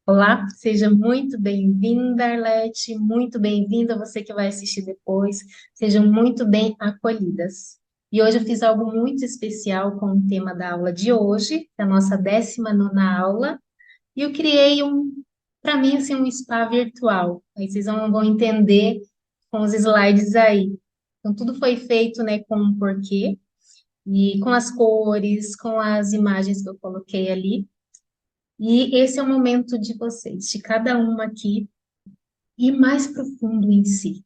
Olá, seja muito bem-vinda, Arlete, muito bem-vinda você que vai assistir depois. Sejam muito bem acolhidas. E hoje eu fiz algo muito especial com o tema da aula de hoje, da nossa 19ª aula, e eu criei para mim, assim, um spa virtual. Aí vocês vão entender com os slides aí. Então, tudo foi feito, né, com um porquê, e com as cores, com as imagens que eu coloquei ali. E esse é o momento de vocês, de cada uma aqui, ir mais profundo em si,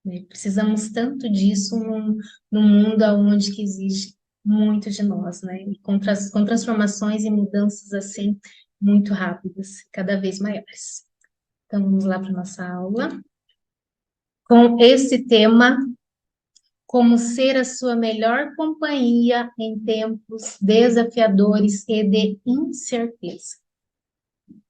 né? Precisamos tanto disso num mundo onde que exige muito de nós, né? E com transformações e mudanças assim muito rápidas, cada vez maiores. Então vamos lá para nossa aula com esse tema, como ser a sua melhor companhia em tempos desafiadores e de incerteza.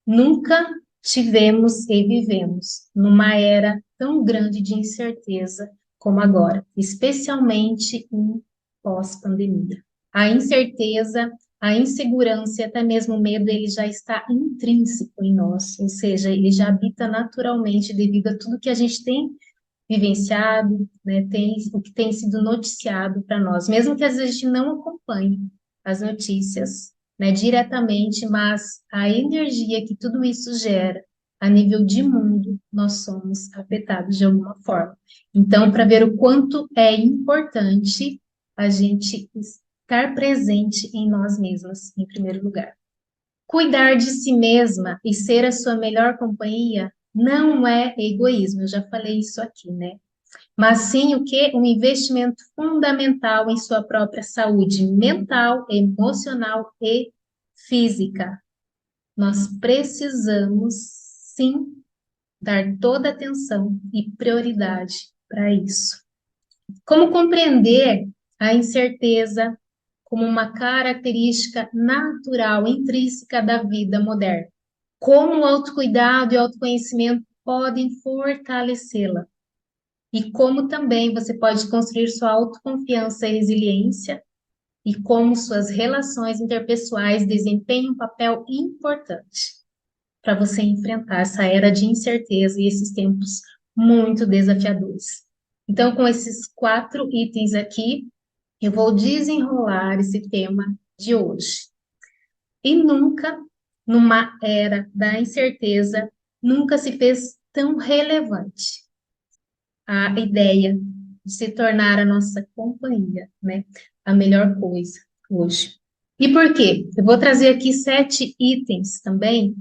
Nunca tivemos e vivemos numa era tão grande de incerteza como agora, especialmente em pós-pandemia. A incerteza, a insegurança e até mesmo o medo, ele já está intrínseco em nós, ou seja, ele já habita naturalmente devido a tudo que a gente tem vivenciado, né, o que tem sido noticiado para nós, mesmo que às vezes a gente não acompanhe as notícias, né, diretamente, mas a energia que tudo isso gera a nível de mundo, nós somos afetados de alguma forma. Então, para ver o quanto é importante a gente estar presente em nós mesmas, em primeiro lugar. Cuidar de si mesma e ser a sua melhor companhia não é egoísmo, eu já falei isso aqui, né? Mas sim o que? Um investimento fundamental em sua própria saúde mental, emocional e física. Nós precisamos sim dar toda atenção e prioridade para isso. Como compreender a incerteza como uma característica natural, intrínseca da vida moderna? Como o autocuidado e o autoconhecimento podem fortalecê-la? E como também você pode construir sua autoconfiança e resiliência, e como suas relações interpessoais desempenham um papel importante para você enfrentar essa era de incerteza e esses tempos muito desafiadores. Então, com esses 4 itens aqui, eu vou desenrolar esse tema de hoje. E nunca, numa era da incerteza, nunca se fez tão relevante a ideia de se tornar a nossa companhia, né? A melhor coisa hoje. E por quê? Eu vou trazer aqui 7 itens também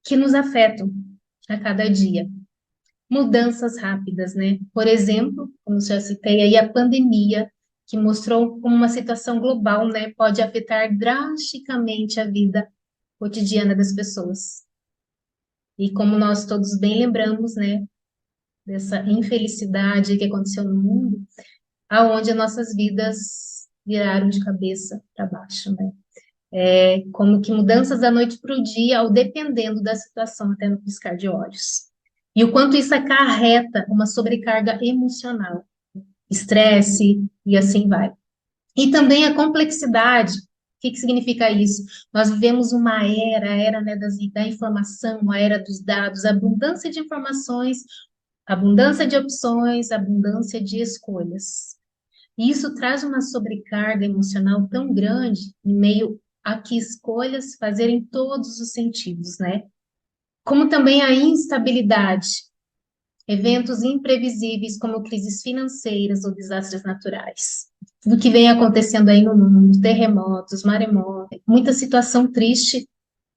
que nos afetam a cada dia. Mudanças rápidas, né? Por exemplo, como já citei aí, a pandemia, que mostrou como uma situação global, né, pode afetar drasticamente a vida cotidiana das pessoas. E como nós todos bem lembramos, né, dessa infelicidade que aconteceu no mundo, aonde as nossas vidas viraram de cabeça para baixo, né? É como que mudanças da noite para o dia, ou dependendo da situação, até no piscar de olhos. E o quanto isso acarreta uma sobrecarga emocional, estresse e assim vai. E também a complexidade. O que significa isso? Nós vivemos uma era, a era, né, da informação, a era dos dados, a abundância de informações, abundância de opções, abundância de escolhas. E isso traz uma sobrecarga emocional tão grande em meio a que escolhas fazerem todos os sentidos, né? Como também a instabilidade, eventos imprevisíveis como crises financeiras ou desastres naturais. Tudo que vem acontecendo aí no mundo, terremotos, maremotos, muita situação triste,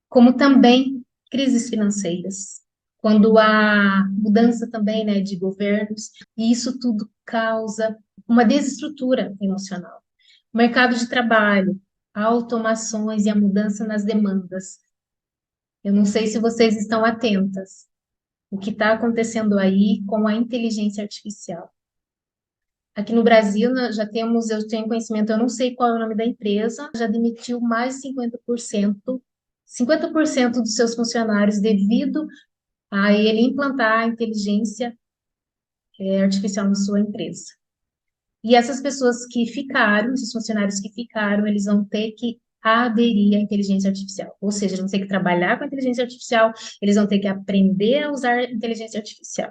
como também crises financeiras. Quando há mudança também, né, de governos, e isso tudo causa uma desestrutura emocional. O mercado de trabalho, automações e a mudança nas demandas. Eu não sei se vocês estão atentas. O que está acontecendo aí com a inteligência artificial. Aqui no Brasil, já temos, eu tenho conhecimento, eu não sei qual é o nome da empresa, já demitiu mais de 50% dos seus funcionários devido a ele implantar a inteligência artificial na sua empresa. E essas pessoas que ficaram, esses funcionários que ficaram, eles vão ter que a aderir à inteligência artificial. Ou seja, eles vão ter que trabalhar com a inteligência artificial, eles vão ter que aprender a usar a inteligência artificial.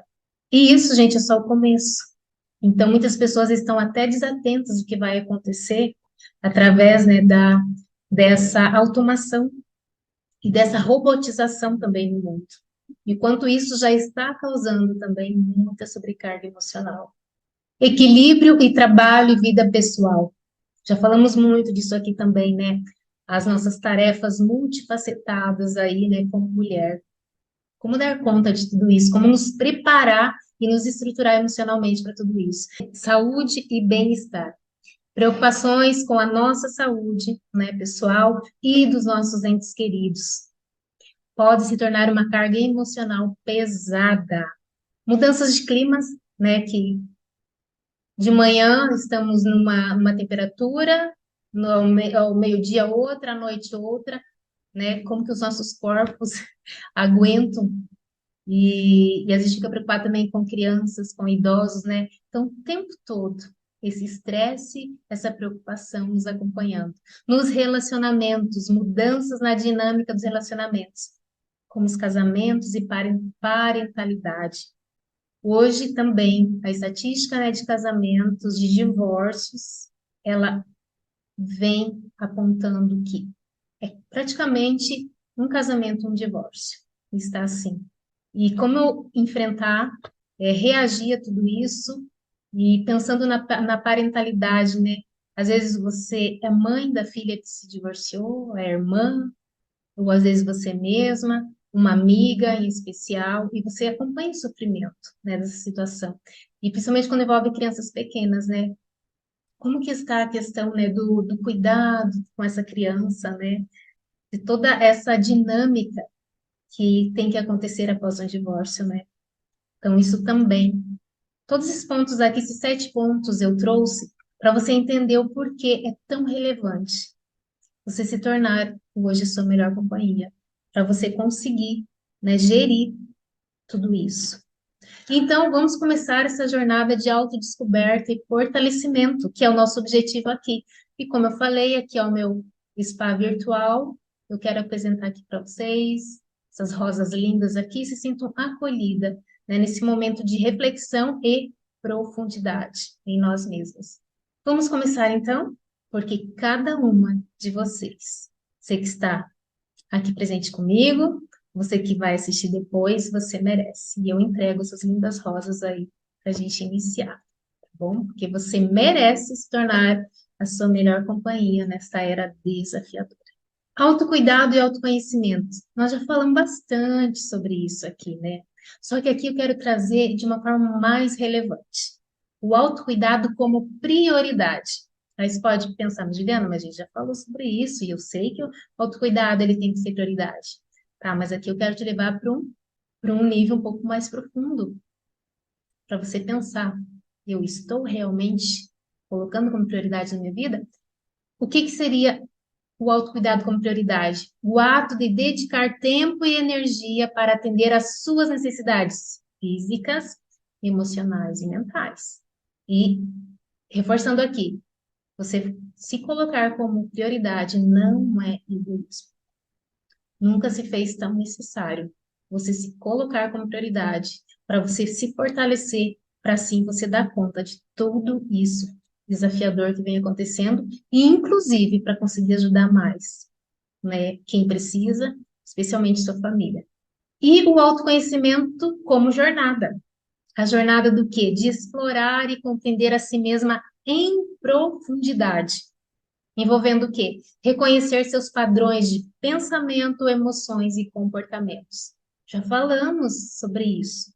E isso, gente, é só o começo. Então, muitas pessoas estão até desatentas do que vai acontecer através, né, dessa automação e dessa robotização também no mundo. E quanto isso já está causando também muita sobrecarga emocional. Equilíbrio e trabalho e vida pessoal. Já falamos muito disso aqui também, né? As nossas tarefas multifacetadas aí, né, como mulher. Como dar conta de tudo isso? Como nos preparar e nos estruturar emocionalmente para tudo isso? Saúde e bem-estar. Preocupações com a nossa saúde, né, pessoal e dos nossos entes queridos. Pode se tornar uma carga emocional pesada. Mudanças de climas, né, que de manhã estamos numa temperatura, ao meio-dia outra, à noite outra, né? Como que os nossos corpos aguentam e a gente fica preocupado também com crianças, com idosos, né? Então, o tempo todo, esse estresse, essa preocupação nos acompanhando. Nos relacionamentos, mudanças na dinâmica dos relacionamentos, como os casamentos e parentalidade. Hoje também, a estatística, né, de casamentos, de divórcios, ela vem apontando que é praticamente um casamento, um divórcio. Está assim. E como eu enfrentar, reagir a tudo isso, e pensando na parentalidade, né? Às vezes você é mãe da filha que se divorciou, é irmã, ou às vezes você mesma, uma amiga em especial, e você acompanha o sofrimento, né, dessa situação. E principalmente quando envolve crianças pequenas, né? Como que está a questão, né, do cuidado com essa criança, né? De toda essa dinâmica que tem que acontecer após um divórcio, né? Então, isso também. Todos esses pontos aqui, esses 7 pontos eu trouxe para você entender o porquê é tão relevante você se tornar hoje a sua melhor companhia, para você conseguir, né, gerir tudo isso. Então, vamos começar essa jornada de autodescoberta e fortalecimento, que é o nosso objetivo aqui. E como eu falei, aqui é o meu spa virtual. Eu quero apresentar aqui para vocês essas rosas lindas aqui, se sintam acolhidas, né, nesse momento de reflexão e profundidade em nós mesmos. Vamos começar então? Porque cada uma de vocês, você que está aqui presente comigo, você que vai assistir depois, você merece. E eu entrego essas lindas rosas aí para a gente iniciar, tá bom? Porque você merece se tornar a sua melhor companhia nesta era desafiadora. Autocuidado e autoconhecimento. Nós já falamos bastante sobre isso aqui, né? Só que aqui eu quero trazer de uma forma mais relevante. O autocuidado como prioridade. Aí você pode pensar, mas Juliana, mas a gente já falou sobre isso, e eu sei que o autocuidado ele tem que ser prioridade. Tá, mas aqui eu quero te levar para um nível um pouco mais profundo, para você pensar, eu estou realmente colocando como prioridade na minha vida? O que que seria o autocuidado como prioridade? O ato de dedicar tempo e energia para atender às suas necessidades físicas, emocionais e mentais. E, reforçando aqui, você se colocar como prioridade não é egoísmo. Nunca se fez tão necessário você se colocar como prioridade para você se fortalecer, para assim você dar conta de tudo isso desafiador que vem acontecendo e inclusive para conseguir ajudar mais, né, quem precisa, especialmente sua família. E o autoconhecimento como jornada. A jornada do quê? De explorar e compreender a si mesma em profundidade. Envolvendo o quê? Reconhecer seus padrões de pensamento, emoções e comportamentos. Já falamos sobre isso.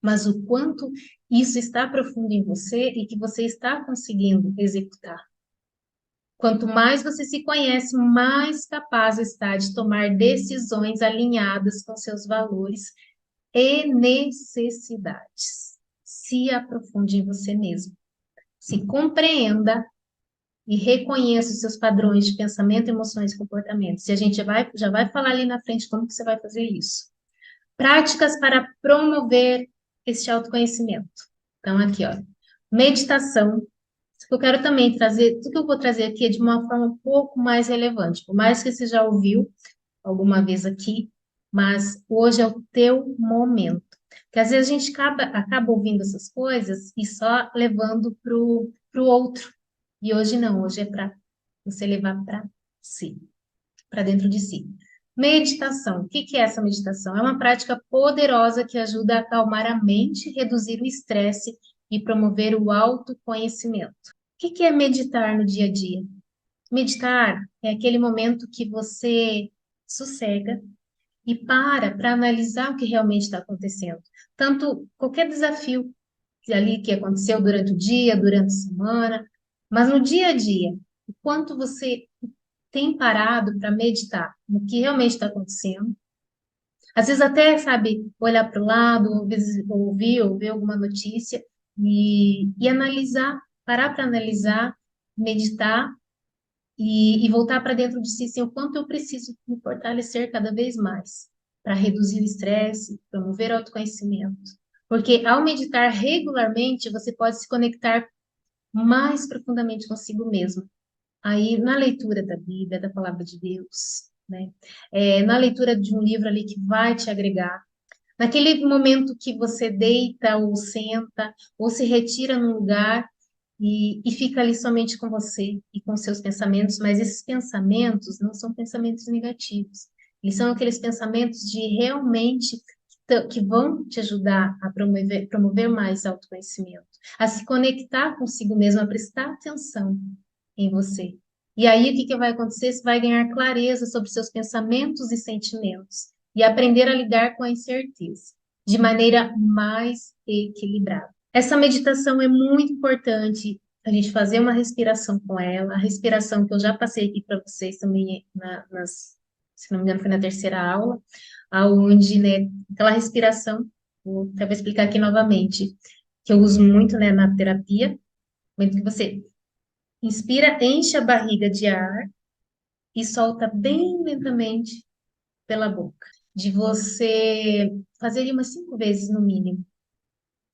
Mas o quanto isso está profundo em você e que você está conseguindo executar. Quanto mais você se conhece, mais capaz está de tomar decisões alinhadas com seus valores e necessidades. Se aprofunde em você mesmo. Se compreenda e reconheça os seus padrões de pensamento, emoções e comportamentos. E a gente já vai falar ali na frente como que você vai fazer isso. Práticas para promover este autoconhecimento. Então, aqui, ó, meditação, Eu quero também trazer, tudo que eu vou trazer aqui é de uma forma um pouco mais relevante, por mais que você já ouviu alguma vez aqui, mas hoje é o teu momento. Porque às vezes a gente acaba ouvindo essas coisas e só levando para o outro. E hoje não, hoje é para você levar para si, para dentro de si. Meditação. O que que é essa meditação? É uma prática poderosa que ajuda a acalmar a mente, reduzir o estresse e promover o autoconhecimento. O que que é meditar no dia a dia? Meditar é aquele momento que você sossega e para analisar o que realmente está acontecendo. Tanto qualquer desafio ali que aconteceu durante o dia, durante a semana, mas no dia a dia, o quanto você tem parado para meditar no que realmente está acontecendo. Às vezes até, sabe, olhar para o lado, às vezes ou ver alguma notícia e analisar, parar para analisar, meditar e voltar para dentro de si, assim, o quanto eu preciso me fortalecer cada vez mais para reduzir o estresse, promover o autoconhecimento. Porque ao meditar regularmente, você pode se conectar mais profundamente consigo mesmo. Aí, na leitura da Bíblia, da Palavra de Deus, né? Na leitura de um livro ali que vai te agregar, naquele momento que você deita ou senta ou se retira num lugar e fica ali somente com você e com seus pensamentos, mas esses pensamentos não são pensamentos negativos. Eles são aqueles pensamentos de realmente que vão te ajudar a promover mais autoconhecimento, a se conectar consigo mesmo, a prestar atenção em você. E aí, o que que vai acontecer? Você vai ganhar clareza sobre seus pensamentos e sentimentos e aprender a lidar com a incerteza de maneira mais equilibrada. Essa meditação é muito importante a gente fazer uma respiração com ela, a respiração que eu já passei aqui para vocês também, se não me engano, foi na terceira aula, aonde, né, aquela respiração, vou até explicar aqui novamente, que eu uso muito, né, na terapia, momento que você inspira, enche a barriga de ar e solta bem lentamente pela boca. De você fazer umas 5 vezes no mínimo,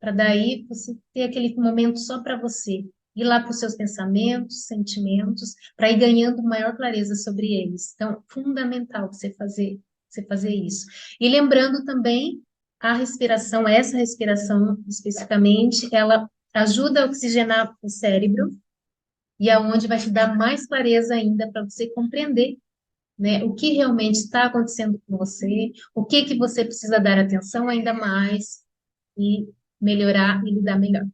para daí você ter aquele momento só para você, ir lá para os seus pensamentos, sentimentos, para ir ganhando maior clareza sobre eles. Então, fundamental você fazer isso. E lembrando também a respiração, essa respiração especificamente, ela ajuda a oxigenar o cérebro e aonde vai te dar mais clareza ainda para você compreender, né, o que realmente está acontecendo com você, o que que você precisa dar atenção ainda mais e melhorar e lidar melhor.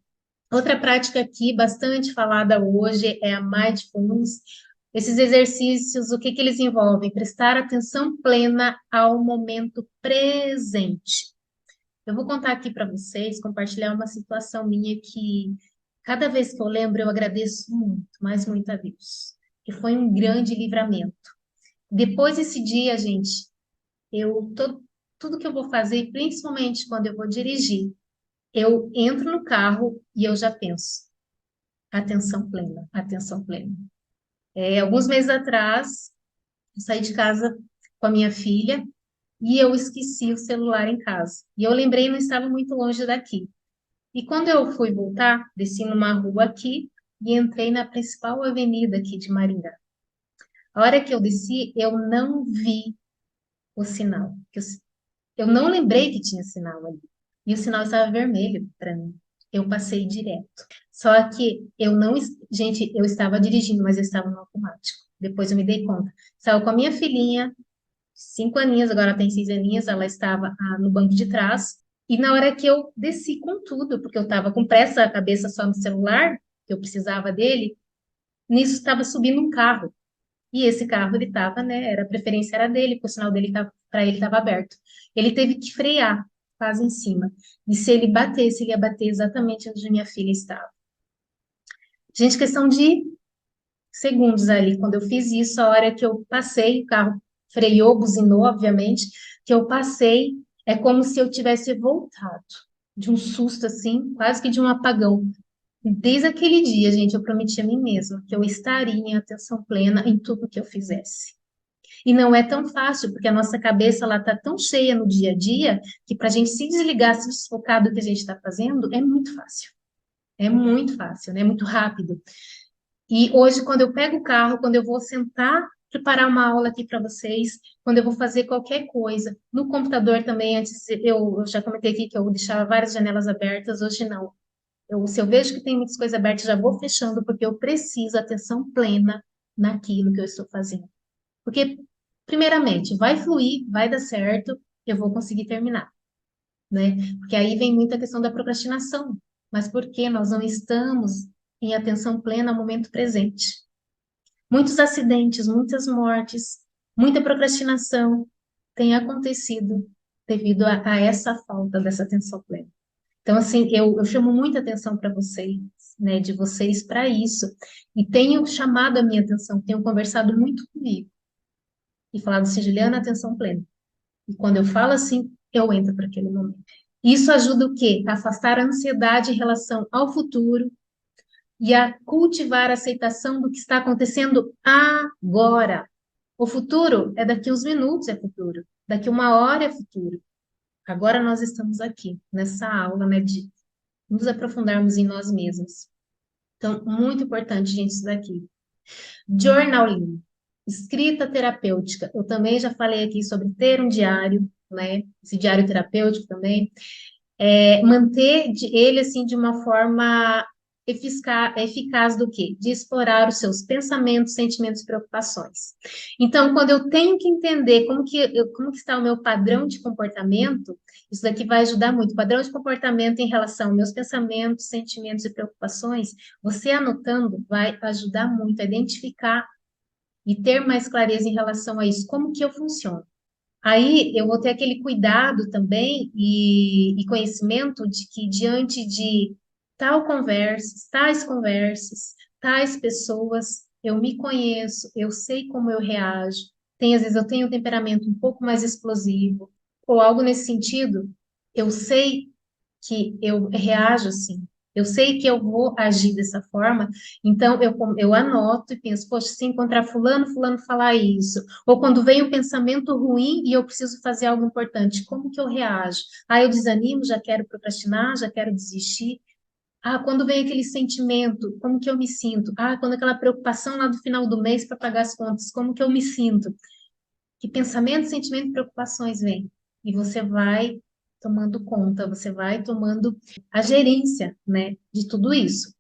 Outra prática aqui bastante falada hoje é a mindfulness. Esses exercícios, o que que eles envolvem? Prestar atenção plena ao momento presente. Eu vou contar aqui para vocês, compartilhar uma situação minha que cada vez que eu lembro eu agradeço muito, mas muito a Deus, que foi um grande livramento. Depois desse dia, gente, tudo que eu vou fazer, principalmente quando eu vou dirigir, eu entro no carro e eu já penso, atenção plena, atenção plena. Alguns meses atrás, eu saí de casa com a minha filha e eu esqueci o celular em casa. E eu lembrei, não estava muito longe daqui. E quando eu fui voltar, desci numa rua aqui e entrei na principal avenida aqui de Maringá. A hora que eu desci, eu não vi o sinal. Eu não lembrei que tinha sinal ali. E o sinal estava vermelho para mim. Eu passei direto. Só que eu não. Gente, eu estava dirigindo, mas eu estava no automático. Depois eu me dei conta. Estava com a minha filhinha, 5 aninhos, agora ela tem 6 aninhos, ela estava no banco de trás. E na hora que eu desci com tudo, porque eu estava com pressa, a cabeça só no celular, que eu precisava dele, nisso estava subindo um carro. E esse carro, ele estava, né? A preferência era dele, porque o sinal dele para ele estava aberto. Ele teve que frear, quase em cima. E se ele batesse, ele ia bater exatamente onde minha filha estava. Gente, questão de segundos ali. Quando eu fiz isso, a hora que eu passei, o carro freou, buzinou, obviamente, que eu passei, é como se eu tivesse voltado de um susto assim, quase que de um apagão. Desde aquele dia, gente, eu prometi a mim mesma que eu estaria em atenção plena em tudo que eu fizesse. E não é tão fácil, porque a nossa cabeça ela está tão cheia no dia a dia que para a gente se desligar, se desfocar do que a gente está fazendo, é muito fácil. É muito fácil, né? É muito rápido. E hoje, quando eu pego o carro, quando eu vou sentar, preparar uma aula aqui para vocês, quando eu vou fazer qualquer coisa, no computador também, antes eu já comentei aqui que eu deixava várias janelas abertas, hoje não. Se eu vejo que tem muitas coisas abertas, já vou fechando, porque eu preciso atenção plena naquilo que eu estou fazendo. Porque, primeiramente, vai fluir, vai dar certo, eu vou conseguir terminar, né? Porque aí vem muita questão da procrastinação. Mas por que nós não estamos em atenção plena no momento presente? Muitos acidentes, muitas mortes, muita procrastinação tem acontecido devido a essa falta dessa atenção plena. Então, assim, eu chamo muita atenção para vocês, né, de vocês para isso. E tenho chamado a minha atenção, tenho conversado muito comigo e falado assim, Juliana, atenção plena. E quando eu falo assim, eu entro para aquele momento. Isso ajuda o quê? A afastar a ansiedade em relação ao futuro e a cultivar a aceitação do que está acontecendo agora. O futuro é daqui uns minutos, é futuro. Daqui uma hora é futuro. Agora nós estamos aqui, nessa aula, né, de nos aprofundarmos em nós mesmos. Então, muito importante, gente, isso daqui. Journaling, escrita terapêutica. Eu também já falei aqui sobre ter um diário, né? Esse diário terapêutico também. Manter ele assim de uma forma eficaz do quê? De explorar os seus pensamentos, sentimentos e preocupações. Então, quando eu tenho que entender como que está o meu padrão de comportamento, isso daqui vai ajudar muito. Padrão de comportamento em relação aos meus pensamentos, sentimentos e preocupações, você anotando vai ajudar muito a identificar e ter mais clareza em relação a isso. Como que eu funciono? Aí eu vou ter aquele cuidado também e conhecimento de que diante de tais conversas, tais pessoas, eu me conheço, eu sei como eu reajo. Às vezes eu tenho um temperamento um pouco mais explosivo, ou algo nesse sentido, eu sei que eu reajo assim. Eu sei que eu vou agir dessa forma, então eu anoto e penso, poxa, se encontrar fulano falar isso, ou quando vem um pensamento ruim e eu preciso fazer algo importante, como que eu reajo? Ah, eu desanimo, já quero procrastinar, já quero desistir. Ah, quando vem aquele sentimento, como que eu me sinto? Ah, quando aquela preocupação lá do final do mês para pagar as contas, como que eu me sinto? Que pensamento, sentimento e preocupações vêm? E você vai tomando conta, você vai tomando a gerência, né, de tudo isso.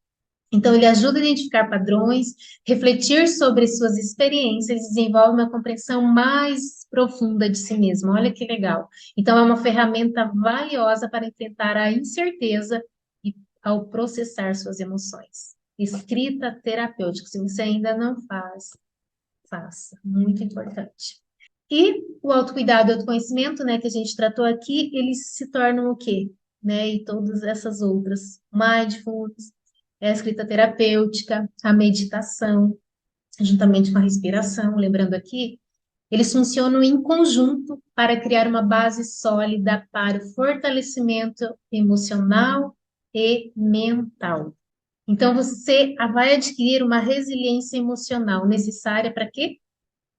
Então, ele ajuda a identificar padrões, refletir sobre suas experiências e desenvolve uma compreensão mais profunda de si mesmo. Olha que legal. Então, é uma ferramenta valiosa para enfrentar a incerteza e ao processar suas emoções. Escrita terapêutica. Se você ainda não faz, faça. Muito importante. E o autocuidado e o autoconhecimento, né, que a gente tratou aqui, eles se tornam o quê? Né, e todas essas outras. Mindfulness, a escrita terapêutica, a meditação, juntamente com a respiração, lembrando aqui, eles funcionam em conjunto para criar uma base sólida para o fortalecimento emocional e mental. Então, você vai adquirir uma resiliência emocional necessária para quê?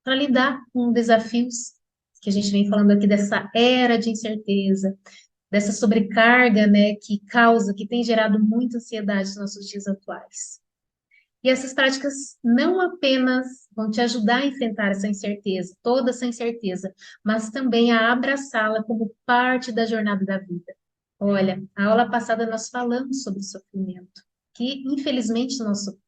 Para lidar com desafios que a gente vem falando aqui dessa era de incerteza, dessa sobrecarga, né, que tem gerado muita ansiedade nos nossos dias atuais. E essas práticas não apenas vão te ajudar a enfrentar essa incerteza, toda essa incerteza, mas também a abraçá-la como parte da jornada da vida. Olha, a aula passada nós falamos sobre sofrimento, que infelizmente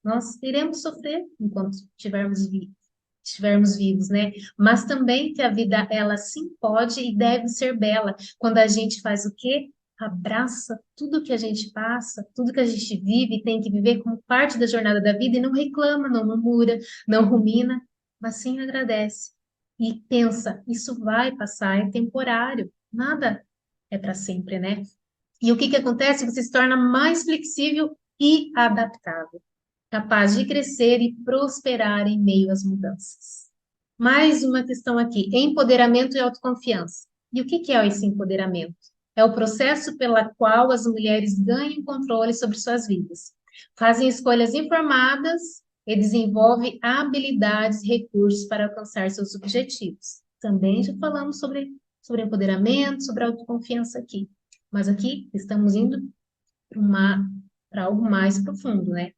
nós iremos sofrer enquanto estivermos vivos, né? Mas também que a vida, ela sim pode e deve ser bela, quando a gente faz o quê? Abraça tudo que a gente passa, tudo que a gente vive e tem que viver como parte da jornada da vida e não reclama, não murmura, não rumina, mas sim agradece. E pensa, isso vai passar, é temporário, nada é para sempre, né? E o que que acontece? Você se torna mais flexível e adaptável, capaz de crescer e prosperar em meio às mudanças. Mais uma questão aqui: empoderamento e autoconfiança. E o que que é esse empoderamento? É o processo pela qual as mulheres ganham controle sobre suas vidas, fazem escolhas informadas e desenvolvem habilidades e recursos para alcançar seus objetivos. Também já falamos sobre empoderamento, sobre autoconfiança aqui. Mas aqui estamos indo para uma para algo mais profundo, né?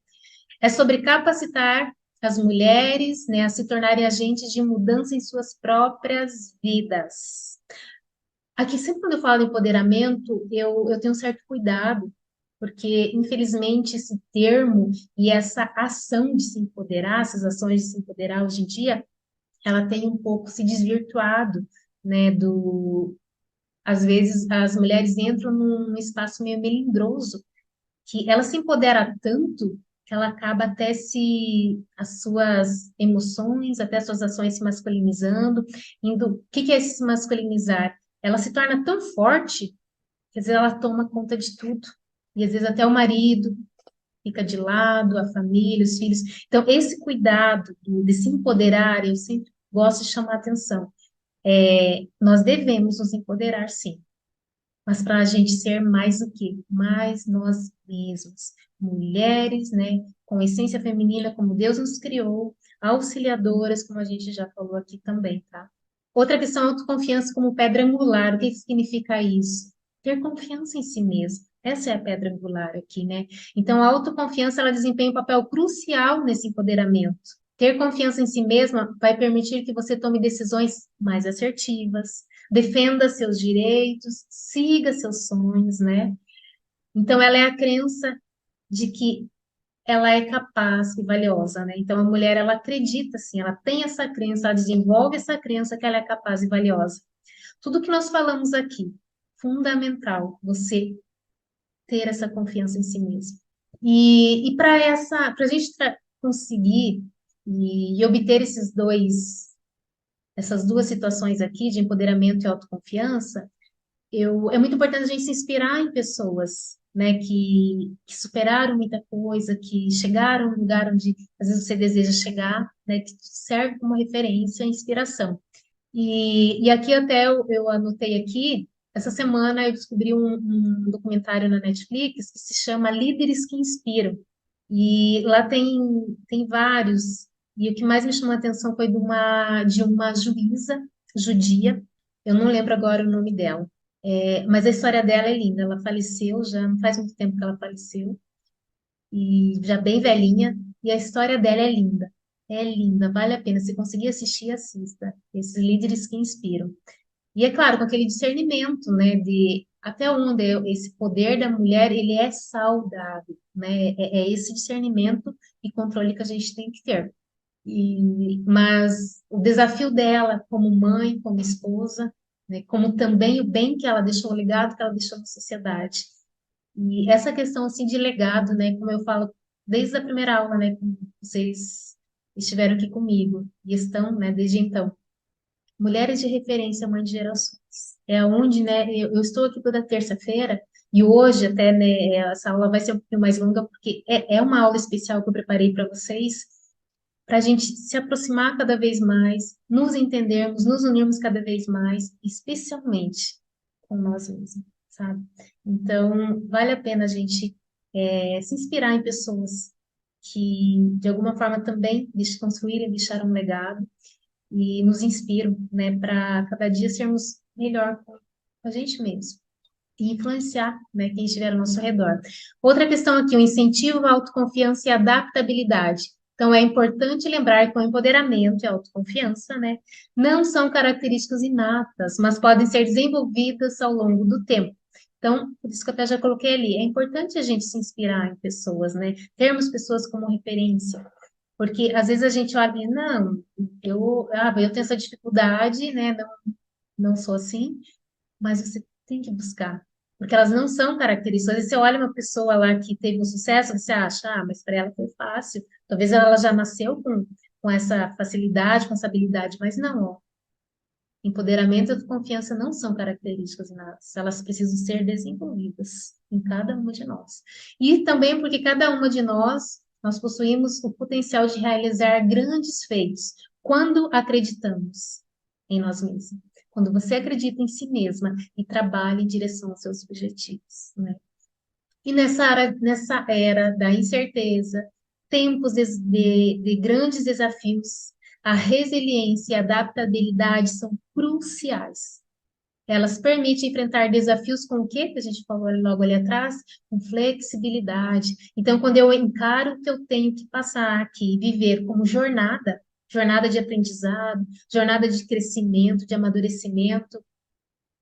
É sobre capacitar as mulheres, né, a se tornarem agentes de mudança em suas próprias vidas. Aqui, sempre quando eu falo de empoderamento, eu tenho um certo cuidado, porque, infelizmente, esse termo e essa ação de se empoderar, essas ações de se empoderar hoje em dia, ela tem um pouco se desvirtuado, né, às vezes as mulheres entram num espaço meio melindroso, que ela se empodera tanto que ela acaba até as suas emoções, até as suas ações se masculinizando, o que é esse se masculinizar? Ela se torna tão forte que às vezes ela toma conta de tudo, e às vezes até o marido fica de lado, a família, os filhos. Então, esse cuidado de se empoderar, eu sempre gosto de chamar a atenção. Nós devemos nos empoderar, sim, mas para a gente ser mais o quê? Mais nós mesmos, mulheres, né, com essência feminina, como Deus nos criou, auxiliadoras, como a gente já falou aqui também, tá? Outra questão, autoconfiança como pedra angular. O que significa isso? Ter confiança em si mesmo. Essa é a pedra angular aqui, né? Então, a autoconfiança, ela desempenha um papel crucial nesse empoderamento. Ter confiança em si mesma vai permitir que você tome decisões mais assertivas, defenda seus direitos, siga seus sonhos, né? Então, ela é a crença de que ela é capaz e valiosa, né? Então, a mulher, ela acredita, assim, ela tem essa crença, ela desenvolve essa crença que ela é capaz e valiosa. Tudo que nós falamos aqui, fundamental, você ter essa confiança em si mesmo. E para a gente conseguir e obter essas duas situações aqui de empoderamento e autoconfiança, é muito importante a gente se inspirar em pessoas, né, que superaram muita coisa, que chegaram no lugar onde às vezes você deseja chegar, né, que serve como referência, inspiração. E aqui até eu anotei aqui, essa semana eu descobri um documentário na Netflix que se chama Líderes que Inspiram. E lá tem vários, e o que mais me chamou a atenção foi de uma juíza judia, eu não lembro agora o nome dela. Mas a história dela é linda. Ela faleceu, já não faz muito tempo que ela faleceu, e já bem velhinha, e a história dela é linda. É linda, vale a pena. Se conseguir assistir, assista. Esses líderes que inspiram. E é claro, com aquele discernimento, né, de até onde esse poder da mulher, ele é saudável, né? É esse discernimento e controle que a gente tem que ter. Mas o desafio dela como mãe, como esposa, né, como também o bem que ela deixou, o legado que ela deixou na sociedade. E essa questão assim de legado, né, como eu falo desde a primeira aula, né, como vocês estiveram aqui comigo e estão, né, desde então. Mulheres de referência, mãe de gerações. É onde, né, eu estou aqui toda terça-feira e hoje até, né, essa aula vai ser um pouquinho mais longa porque é uma aula especial que eu preparei para vocês, para a gente se aproximar cada vez mais, nos entendermos, nos unirmos cada vez mais, especialmente com nós mesmos, sabe? Então, vale a pena a gente se inspirar em pessoas que, de alguma forma, também construíram e deixaram um legado e nos inspiram, né, para cada dia sermos melhor com a gente mesmo e influenciar, né, quem estiver ao nosso redor. Outra questão aqui, o incentivo à autoconfiança e adaptabilidade. Então, é importante lembrar que o empoderamento e a autoconfiança, né, não são características inatas, mas podem ser desenvolvidas ao longo do tempo. Então, por isso que eu até já coloquei ali, é importante a gente se inspirar em pessoas, né, termos pessoas como referência, porque às vezes a gente olha e não, eu tenho essa dificuldade, né, não sou assim, mas você tem que buscar, porque elas não são características. Às vezes você olha uma pessoa lá que teve um sucesso, você acha, mas para ela foi fácil. Talvez ela já nasceu com essa facilidade, com essa habilidade, mas não, ó. Empoderamento e autoconfiança não são características inatas, elas precisam ser desenvolvidas em cada uma de nós. E também porque cada uma de nós possuímos o potencial de realizar grandes feitos quando acreditamos em nós mesmos. Quando você acredita em si mesma e trabalha em direção aos seus objetivos, né? E nessa era da incerteza, tempos de grandes desafios, a resiliência e a adaptabilidade são cruciais. Elas permitem enfrentar desafios com o quê? Que a gente falou logo ali atrás, com flexibilidade. Então, quando eu encaro o que eu tenho que passar aqui, viver como jornada, jornada de aprendizado, jornada de crescimento, de amadurecimento,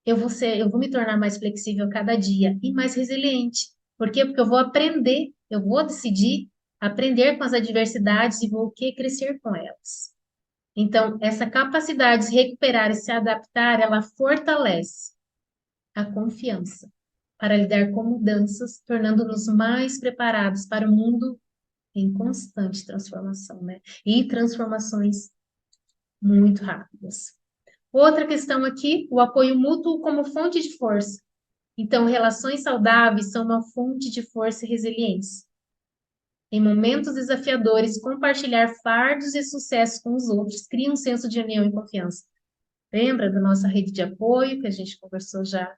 eu vou me tornar mais flexível a cada dia e mais resiliente. Por quê? Porque eu vou aprender, eu vou decidir aprender com as adversidades e vou o quê? Crescer com elas. Então, essa capacidade de recuperar e se adaptar, ela fortalece a confiança para lidar com mudanças, tornando-nos mais preparados para o mundo em constante transformação, né? E transformações muito rápidas. Outra questão aqui, o apoio mútuo como fonte de força. Então, relações saudáveis são uma fonte de força e resiliência. Em momentos desafiadores, compartilhar fardos e sucessos com os outros cria um senso de união e confiança. Lembra da nossa rede de apoio, que a gente conversou já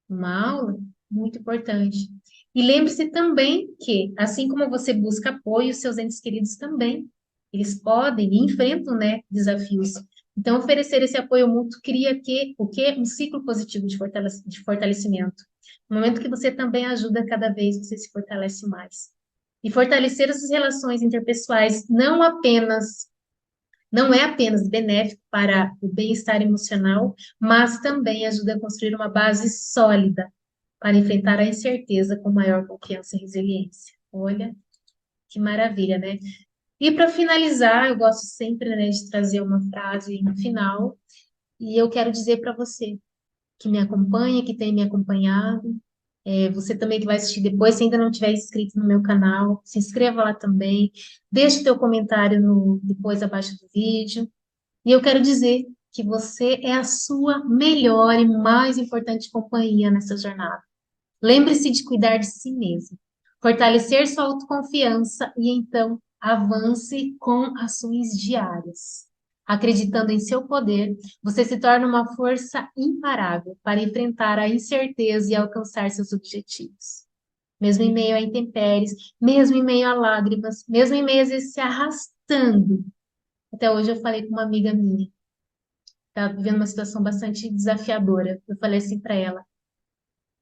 numa aula? Muito importante. E lembre-se também que, assim como você busca apoio, seus entes queridos também, eles podem e enfrentam, né, desafios. Então, oferecer esse apoio mútuo cria o quê? Um ciclo positivo de fortalecimento. No momento que você também ajuda, cada vez você se fortalece mais. E fortalecer essas relações interpessoais não é apenas benéfico para o bem-estar emocional, mas também ajuda a construir uma base sólida para enfrentar a incerteza com maior confiança e resiliência. Olha, que maravilha, né? E para finalizar, eu gosto sempre, né, de trazer uma frase no final, e eu quero dizer para você que me acompanha, que tem me acompanhado, você também que vai assistir depois, se ainda não tiver inscrito no meu canal, se inscreva lá também, deixe o teu comentário depois abaixo do vídeo. E eu quero dizer que você é a sua melhor e mais importante companhia nessa jornada. Lembre-se de cuidar de si mesmo, fortalecer sua autoconfiança e então avance com ações diárias. Acreditando em seu poder, você se torna uma força imparável para enfrentar a incerteza e alcançar seus objetivos. Mesmo em meio a intempéries, mesmo em meio a lágrimas, mesmo em meio a vezes se arrastando. Até hoje eu falei com uma amiga minha, estava vivendo uma situação bastante desafiadora. Eu falei assim para ela: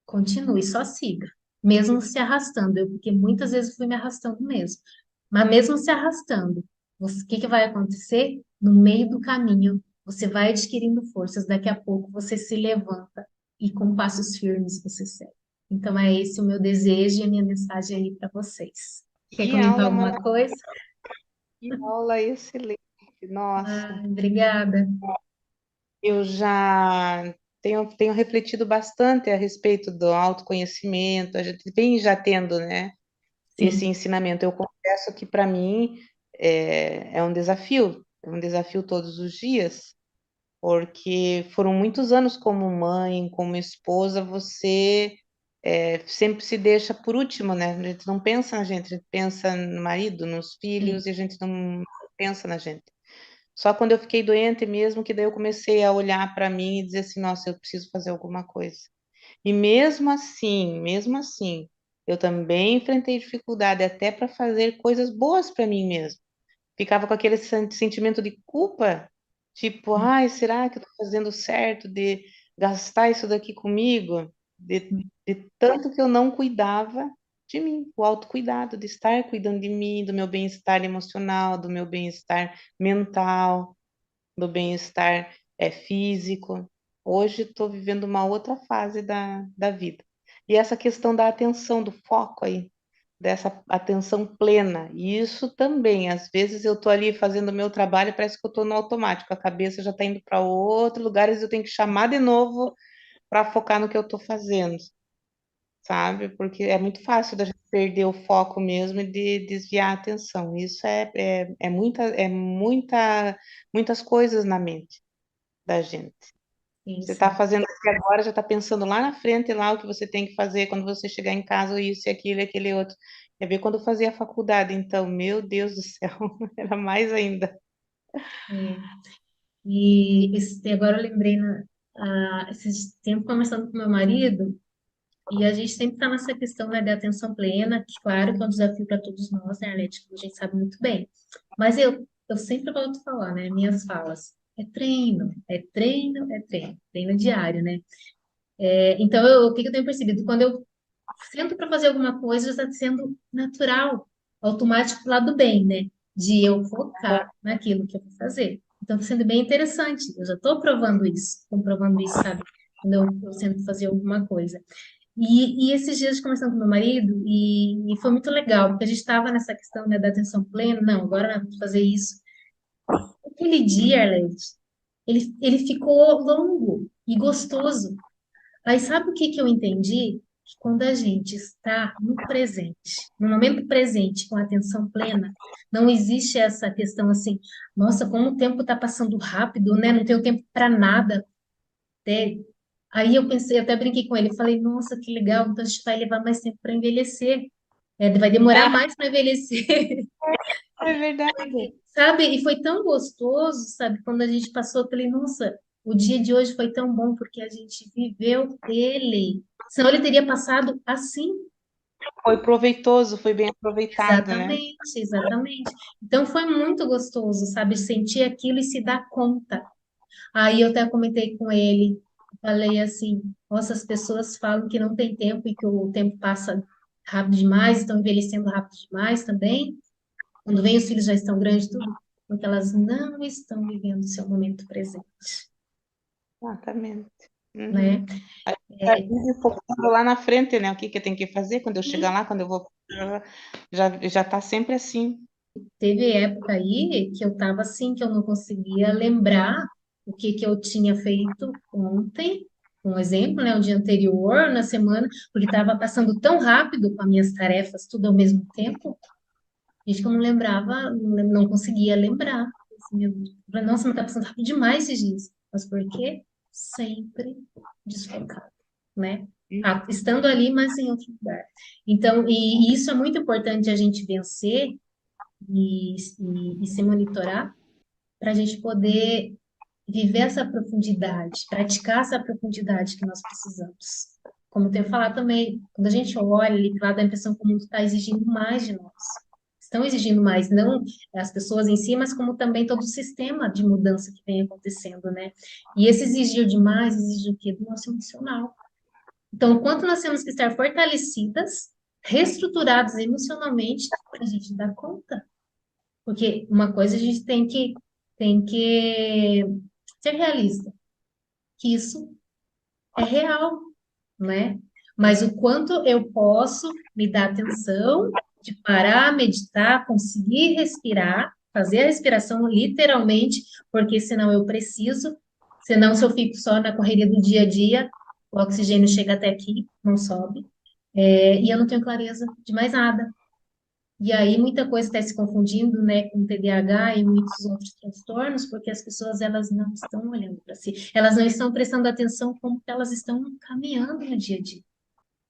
continue, só siga, mesmo se arrastando. Porque muitas vezes fui me arrastando mesmo. Mas mesmo se arrastando, o que que vai acontecer? No meio do caminho, você vai adquirindo forças. Daqui a pouco você se levanta e com passos firmes você segue. Então é esse o meu desejo e a minha mensagem aí para vocês. Quer Que comentar aula alguma maravilhosa, coisa? que aula excelente. Nossa, Ah, obrigada. eu já tenho refletido bastante a respeito do autoconhecimento, a gente vem já tendo, né, esse Sim, ensinamento. Eu confesso que para mim é um desafio todos os dias, porque foram muitos anos como mãe, como esposa, você sempre se deixa por último, né? A gente não pensa na gente, a gente pensa no marido, nos sim, filhos, e a gente não pensa na gente. Só quando eu fiquei doente mesmo, que daí eu comecei a olhar para mim e dizer assim, nossa, eu preciso fazer alguma coisa. E mesmo assim, eu também enfrentei dificuldade até para fazer coisas boas para mim mesmo. Ficava com aquele sentimento de culpa, tipo, ai, será que eu estou fazendo certo de gastar isso daqui comigo? De tanto que eu não cuidava de mim, o autocuidado, de estar cuidando de mim, do meu bem-estar emocional, do meu bem-estar mental, do bem-estar físico. Hoje estou vivendo uma outra fase da vida. E essa questão da atenção, do foco aí, dessa atenção plena. E isso também, às vezes eu estou ali fazendo o meu trabalho, parece que eu estou no automático, a cabeça já está indo para outro lugar, e eu tenho que chamar de novo para focar no que eu estou fazendo, sabe? Porque é muito fácil da gente perder o foco mesmo e de desviar a atenção. Isso muitas coisas na mente da gente. sim, Você está sim. fazendo aqui agora, já está pensando lá na frente, lá o que você tem que fazer quando você chegar em casa, isso e aquilo e aquele outro. Quer ver quando eu fazia a faculdade, então, meu Deus do céu, era mais ainda. É. E agora eu lembrei, esses tempos conversando com meu marido, e a gente sempre está nessa questão, né, de atenção plena, que claro que é um desafio para todos nós, né, Arlete, que a gente sabe muito bem. Mas eu sempre volto a falar, né, minhas falas. É treino, é treino, é treino, treino diário, né? Então, o que que eu tenho percebido? Quando eu sento para fazer alguma coisa, já está sendo natural, automático pro lado do bem, né? De eu focar naquilo que eu vou fazer. Então, está sendo bem interessante. Eu já estou provando isso, comprovando isso, sabe? Quando eu sento fazer alguma coisa. E esses dias conversando com meu marido, e foi muito legal, porque a gente estava nessa questão, né, da atenção plena, não, agora nós vamos fazer isso. Aquele dia, Arlete, ele ficou longo e gostoso. Aí sabe o que que eu entendi? Que quando a gente está no presente, no momento presente, com atenção plena, não existe essa questão assim, nossa, como o tempo está passando rápido, né? Não tenho tempo para nada. Né? Aí eu pensei, eu até brinquei com ele, falei, nossa, que legal, então a gente vai levar mais tempo para envelhecer. Vai demorar mais para envelhecer. É verdade. Sabe? E foi tão gostoso, sabe? Quando a gente passou, eu falei, nossa, o dia de hoje foi tão bom porque a gente viveu ele. Senão ele teria passado assim. Foi proveitoso, foi bem aproveitado, né? Exatamente, exatamente. Então foi muito gostoso, sabe? Sentir aquilo e se dar conta. Aí eu até comentei com ele, falei assim, nossa, as pessoas falam que não tem tempo e que o tempo passa rápido demais, estão envelhecendo rápido demais também. Quando vem os filhos já estão grandes, tudo, porque elas não estão vivendo o seu momento presente, Exatamente. Uhum. né? A gente tá vive focando lá na frente, né? O que que eu tenho que fazer quando eu chegar lá, quando eu vou. Já tá sempre assim. Teve época aí que eu tava assim, que eu não conseguia lembrar o que que eu tinha feito ontem, um exemplo, né, o dia anterior, na semana, porque estava passando tão rápido com as minhas tarefas, tudo ao mesmo tempo, gente que eu não lembrava, não conseguia lembrar. Assim, nossa, mas tá passando rápido demais esses dias. Mas por quê? Sempre desfocado, né? Estando ali, mas em outro lugar. Então, e isso é muito importante a gente vencer e se monitorar para a gente poder viver essa profundidade, praticar essa profundidade que nós precisamos. Como eu tenho falado também, quando a gente olha ali, claro, dá a impressão que o mundo está exigindo mais de nós. Estão exigindo mais, não as pessoas em si, mas como também todo o sistema de mudança que vem acontecendo, né? E esse exigir demais exige o quê? Do nosso emocional. Então, o quanto nós temos que estar fortalecidas, reestruturados emocionalmente, para a gente dar conta. Porque uma coisa a gente tem que ser realista, que isso é real, né? Mas o quanto eu posso me dar atenção de parar, meditar, conseguir respirar, fazer a respiração literalmente, porque senão eu preciso, senão se eu fico só na correria do dia a dia, o oxigênio chega até aqui, não sobe, e eu não tenho clareza de mais nada. E aí muita coisa está se confundindo, né, com TDAH e muitos outros transtornos, porque as pessoas elas não estão olhando para si, elas não estão prestando atenção como que elas estão caminhando no dia a dia,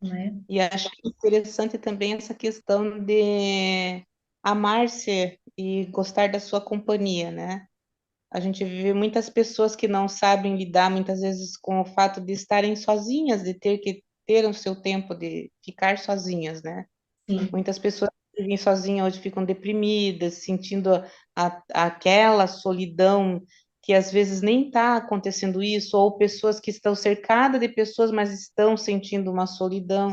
né? E acho interessante também essa questão de amar-se e gostar da sua companhia, né? A gente vê muitas pessoas que não sabem lidar muitas vezes com o fato de estarem sozinhas, de ter que ter o seu tempo de ficar sozinhas, né? Sim, Muitas pessoas que vivem sozinhas hoje ficam deprimidas, sentindo aquela solidão que às vezes nem está acontecendo isso, ou pessoas que estão cercadas de pessoas, mas estão sentindo uma solidão.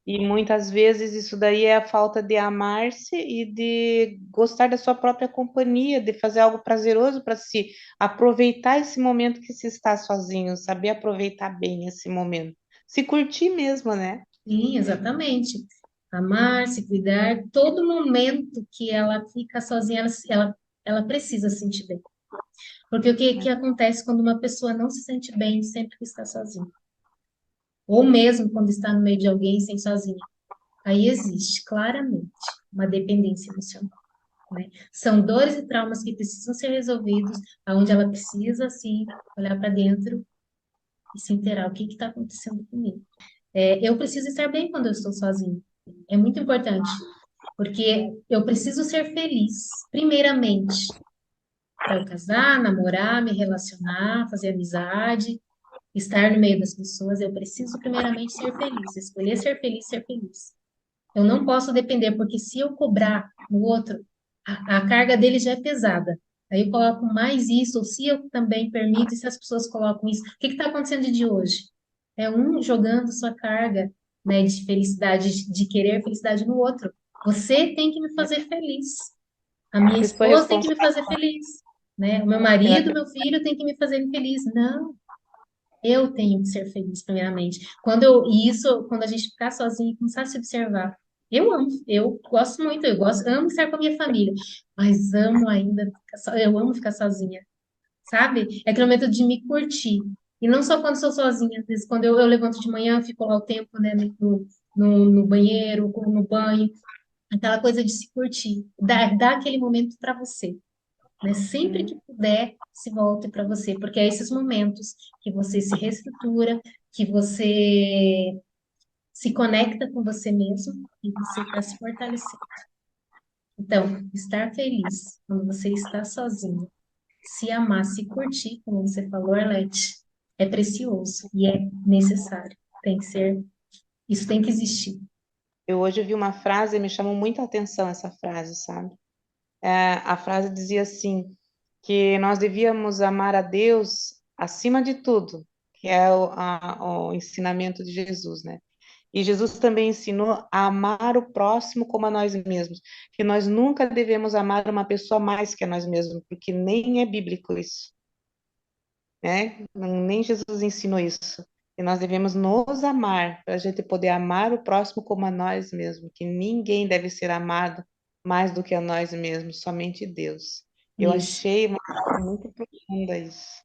E muitas vezes isso daí é a falta de amar-se e de gostar da sua própria companhia, de fazer algo prazeroso para se aproveitar esse momento que se está sozinho, saber aproveitar bem esse momento. Se curtir mesmo, né? sim, exatamente. Amar, se cuidar, todo momento que ela fica sozinha, ela precisa se sentir bem. Porque o que acontece quando uma pessoa não se sente bem sempre que está sozinha? Ou mesmo quando está no meio de alguém sem sozinha? Aí existe claramente uma dependência emocional, né? São dores e traumas que precisam ser resolvidos, aonde ela precisa, assim, olhar para dentro e se inteirar o que está acontecendo comigo. Eu preciso estar bem quando eu estou sozinha. É muito importante, porque eu preciso ser feliz, primeiramente, para eu casar, namorar, me relacionar, fazer amizade, estar no meio das pessoas. Eu preciso, primeiramente, ser feliz, escolher ser feliz, ser feliz. Eu não posso depender, porque se eu cobrar no outro, a carga dele já é pesada. Aí eu coloco mais isso, ou se eu também permito, e se as pessoas colocam isso, o que está acontecendo de hoje? É um jogando sua carga, né, de felicidade, de querer felicidade no outro. Você tem que me fazer feliz. A minha Isso foi esposa tem que me responsável fazer feliz, né? O meu pela marido, meu filho tem que me fazer feliz. Não, eu tenho que ser feliz primeiramente. E isso, quando a gente ficar sozinho e começar a se observar. Eu amo, eu gosto muito, amo estar com a minha família, mas amo ainda, eu amo ficar sozinha, sabe? É aquele momento de me curtir. E não só quando sou sozinha, às vezes quando eu levanto de manhã, fico lá o tempo, né, no banheiro, no banho, aquela coisa de se curtir, dar aquele momento para você, né? Sempre que puder, se volte para você, porque é esses momentos que você se reestrutura, que você se conecta com você mesmo e você está se fortalecendo. Então, estar feliz quando você está sozinho, se amar, se curtir, como você falou, Arlete, é precioso e é necessário. Tem que ser, isso tem que existir. Eu hoje vi uma frase e me chamou muita atenção essa frase, sabe? A frase dizia assim, que nós devíamos amar a Deus acima de tudo, que é o ensinamento de Jesus, né? E Jesus também ensinou a amar o próximo como a nós mesmos, que nós nunca devemos amar uma pessoa mais que a nós mesmos, porque nem é bíblico isso, né? Nem Jesus ensinou isso. E nós devemos nos amar, para a gente poder amar o próximo como a nós mesmos, que ninguém deve ser amado mais do que a nós mesmos, somente Deus. Eu Isso. achei uma coisa muito profunda isso.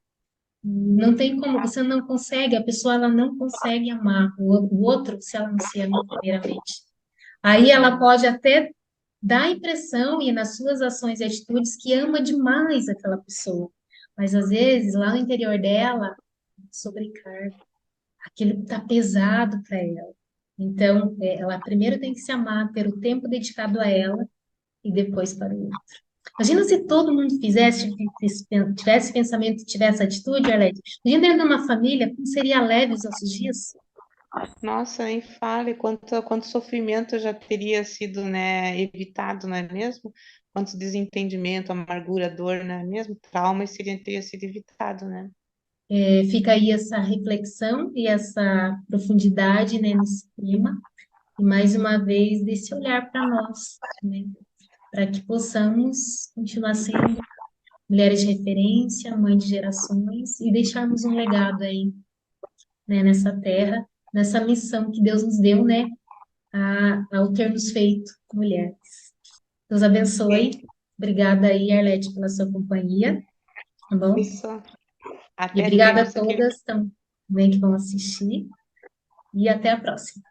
Não tem como, você não consegue, a pessoa ela não consegue amar o outro se ela não se ama primeiramente. Aí ela pode até dar a impressão e nas suas ações e atitudes que ama demais aquela pessoa, mas às vezes lá no interior dela sobrecarga, aquilo está pesado para ela. Então, ela primeiro tem que se amar, ter o tempo dedicado a ela e depois para o outro. Imagina se todo mundo tivesse pensamento, tivesse atitude, Arlete. Imagina dentro de uma família, como seria leve os nossos dias? Nossa, nem fale quanto sofrimento já teria sido, né, evitado, não é mesmo? Quanto desentendimento, amargura, dor, não é mesmo? Trauma teria sido evitado, né? Fica aí essa reflexão e essa profundidade, né, nesse tema, e mais uma vez desse olhar para nós, né, para que possamos continuar sendo mulheres de referência, mãe de gerações e deixarmos um legado aí, né, nessa terra, nessa missão que Deus nos deu, né, ao ter nos feito mulheres. Deus abençoe. Obrigada aí, Arlete, pela sua companhia, tá bom? Isso. E Até obrigada a terça que todas também que vão assistir. E até a próxima.